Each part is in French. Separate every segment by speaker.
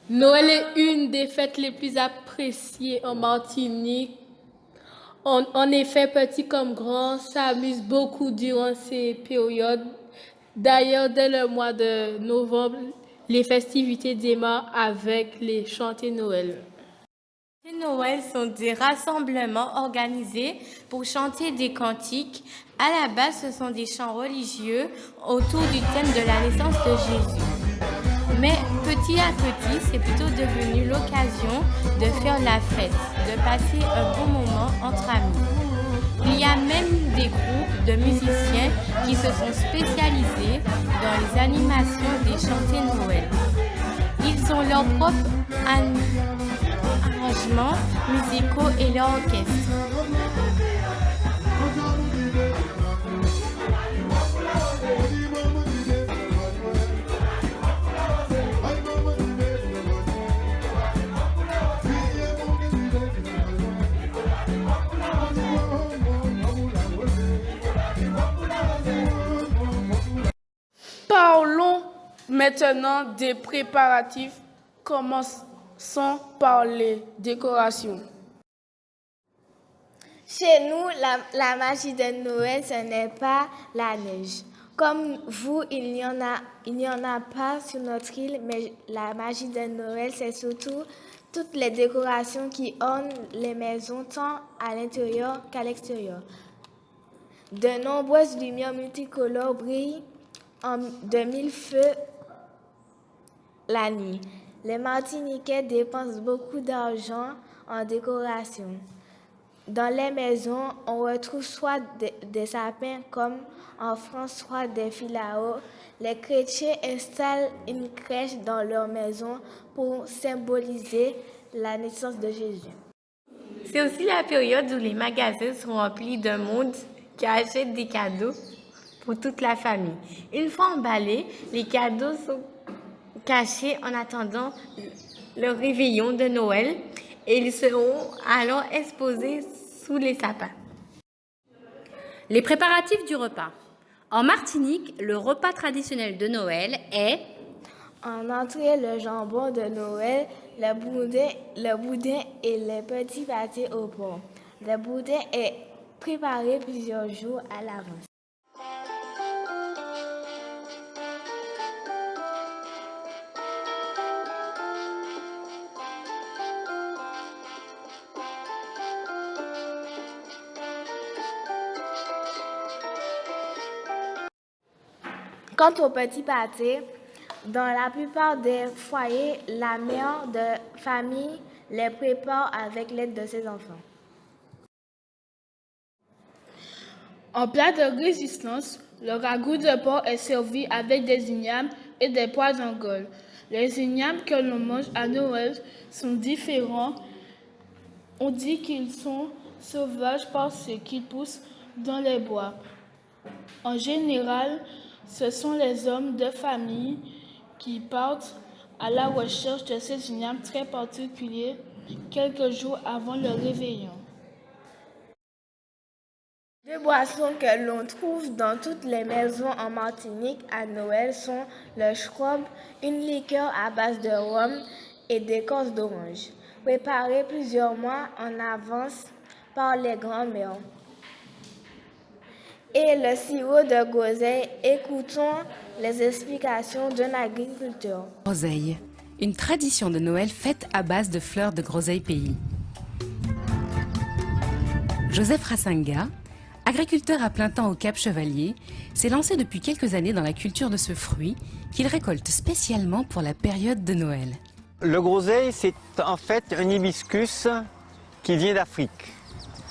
Speaker 1: Noël est une des fêtes les plus appréciées en Martinique. En effet, petits comme grands s'amusent beaucoup durant ces périodes. D'ailleurs, dès le mois de novembre, les festivités démarrent avec les chantées Noël.
Speaker 2: Les Noël sont des rassemblements organisés pour chanter des cantiques. À la base, ce sont des chants religieux autour du thème de la naissance de Jésus. Mais petit à petit, c'est plutôt devenu l'occasion de faire la fête, de passer un bon moment entre amis. Il y a même des groupes de musiciens qui se sont spécialisés dans les animations des chantées Noël. Ils ont leur propre arrangements musicaux et leur orchestre.
Speaker 3: Parlons maintenant des préparatifs. Commençons par les décorations.
Speaker 4: Chez nous, la magie de Noël, ce n'est pas la neige. Comme vous, il n'y en a pas sur notre île, mais la magie de Noël, c'est surtout toutes les décorations qui ornent les maisons, tant à l'intérieur qu'à l'extérieur. De nombreuses lumières multicolores brillent de mille feux la nuit. Les Martiniquais dépensent beaucoup d'argent en décoration. Dans les maisons, on retrouve soit des sapins comme en France, soit des filaos. Les chrétiens installent une crèche dans leur maison pour symboliser la naissance de Jésus.
Speaker 2: C'est aussi la période où les magasins sont remplis de monde qui achète des cadeaux pour toute la famille. Une fois emballés, les cadeaux sont cachés en attendant le réveillon de Noël et ils seront alors exposés sous les sapins.
Speaker 5: Les préparatifs du repas. En Martinique, le repas traditionnel de Noël est
Speaker 4: en entrée, le jambon de Noël, le boudin et les petits pâtés au pont. Le boudin est préparé plusieurs jours à l'avance. Quant au petit pâté, dans la plupart des foyers, la mère de famille les prépare avec l'aide de ses enfants.
Speaker 3: En plat de résistance, le ragoût de porc est servi avec des ignames et des pois d'Angole. Les ignames que l'on mange à Noël sont différents. On dit qu'ils sont sauvages parce qu'ils poussent dans les bois. En général, ce sont les hommes de famille qui partent à la recherche de ces ignames très particuliers quelques jours avant le réveillon.
Speaker 4: Deux boissons que l'on trouve dans toutes les maisons en Martinique à Noël sont le schrob, une liqueur à base de rhum et d'écorce d'orange, préparée plusieurs mois en avance par les grands-mères. Et le sirop de groseille. Écoutons les explications d'un agriculteur.
Speaker 6: Groseille, une tradition de Noël faite à base de fleurs de groseille pays. Joseph Rassinga, agriculteur à plein temps au Cap Chevalier, s'est lancé depuis quelques années dans la culture de ce fruit qu'il récolte spécialement pour la période de Noël.
Speaker 7: Le groseille, c'est en fait un hibiscus qui vient d'Afrique.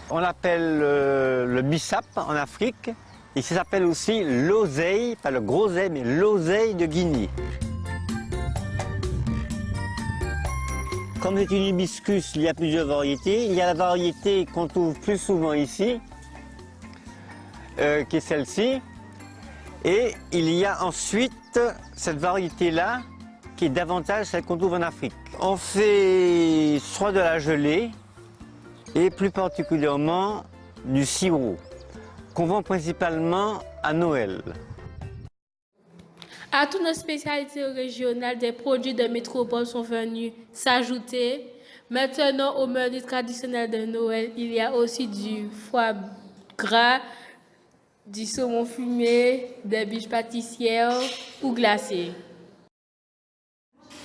Speaker 7: On l'appelle le bissap en Afrique et ça s'appelle aussi l'oseille, pas le groseille, mais l'oseille de Guinée. Comme c'est une hibiscus, il y a plusieurs variétés. Il y a la variété qu'on trouve plus souvent ici, qui est celle-ci. Et il y a ensuite cette variété-là, qui est davantage celle qu'on trouve en Afrique. On fait soit de la gelée, et plus particulièrement du sirop, qu'on vend principalement à Noël.
Speaker 1: À toutes nos spécialités régionales, des produits de métropole sont venus s'ajouter. Maintenant, au menu traditionnel de Noël, il y a aussi du foie gras, du saumon fumé, des biches pâtissières ou glacées.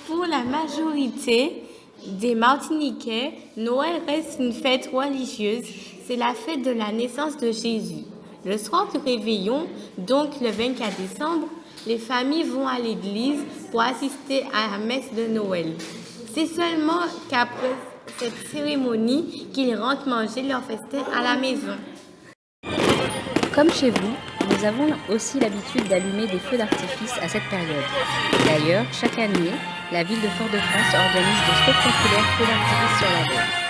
Speaker 2: Pour la majorité des Martiniquais, Noël reste une fête religieuse. C'est la fête de la naissance de Jésus. Le soir du réveillon, donc le 24 décembre, les familles vont à l'église pour assister à la messe de Noël. C'est seulement qu'après cette cérémonie qu'ils rentrent manger leur festin à la maison.
Speaker 5: Comme chez vous, nous avons aussi l'habitude d'allumer des feux d'artifice à cette période. D'ailleurs, chaque année, la ville de Fort-de-France organise de spectaculaires feux d'artifice sur la baie.